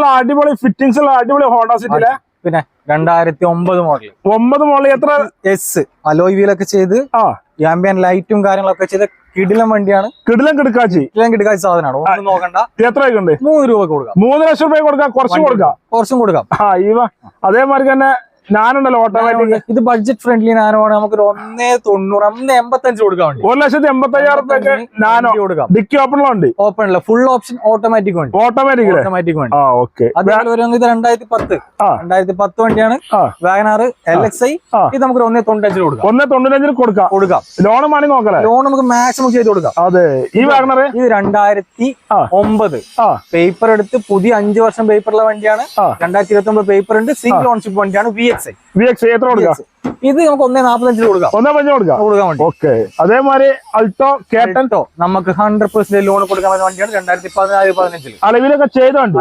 നല്ല അടിപൊളി ഫിറ്റിംഗ്സ് ഉള്ള അടിപൊളി ഹോണ്ട സിറ്റിയിലെ പിന്നെ 2009 മോഡൽ 9 മോഡൽ എത്ര എസ് അലോയ് വീലൊക്കെ ചെയ്ത് ആംബിയൻ ലൈറ്റും കാര്യങ്ങളൊക്കെ ചെയ്ത് കിടിലം വണ്ടിയാണ്. കിടിലം കിടക്കാച്ചി സാധനമാണ്. ഒന്നും നോക്കണ്ട. എത്ര ഉണ്ട്? 3 രൂപ കൊടുക്കാം. 3 ലക്ഷം രൂപ കൊടുക്കാം. കുറച്ചും കൊടുക്കാം. അതേമാതിരി തന്നെ ഞാനുണ്ടല്ലോ ഓട്ടോമാറ്റിക്. ഇത് ബഡ്ജറ്റ് ഫ്രണ്ട്ലി നാനോണ്. നമുക്ക് 1.90 കൊടുക്കാൻ വേണ്ടി 1,85,000 രൂപയ്ക്ക് നാനോ കൊടുക്കാം. ഡിക്കി ഓപ്പണിലുണ്ട്. ഓപ്പണില്ല, ഫുൾ ഓപ്ഷൻ ഓട്ടോമാറ്റിക് വണ്ടി. ഓട്ടോമാറ്റിക് വണ്ടി. ഇത് 2010 വണ്ടിയാണ്. Wagon R LXi. ഇത് നമുക്ക് 1.95 കൊടുക്കാം. 1.95 കൊടുക്കാം. ലോൺ വേണമെങ്കിൽ നോക്കാം. ലോൺ നമുക്ക് മാക്സിമം ചെയ്ത് കൊടുക്കാം. അതെ. ഈ വാഗനാർ ഇത് 2009 പേപ്പർ എടുത്ത് പുതിയ 5 വർഷം പേപ്പറുള്ള വണ്ടിയാണ്. 2029 പേപ്പർ ഉണ്ട്. സിംഗിൾ ഓൺഷിപ്പ് വണ്ടിയാണ്. VXi എത്ര കൊടുക്കാം? ഇത് നമുക്ക് 1.45 കൊടുക്കാം. 1.5 കൊടുക്കാം. ഓക്കെ. അതേമാതിരി അൾട്ടോ കേട്ടോ നമുക്ക് 100% ലോൺ കൊടുക്കാൻ വണ്ടിയാണ്. 2014-15 അലവിലൊക്കെ ചെയ്തോണ്ട്.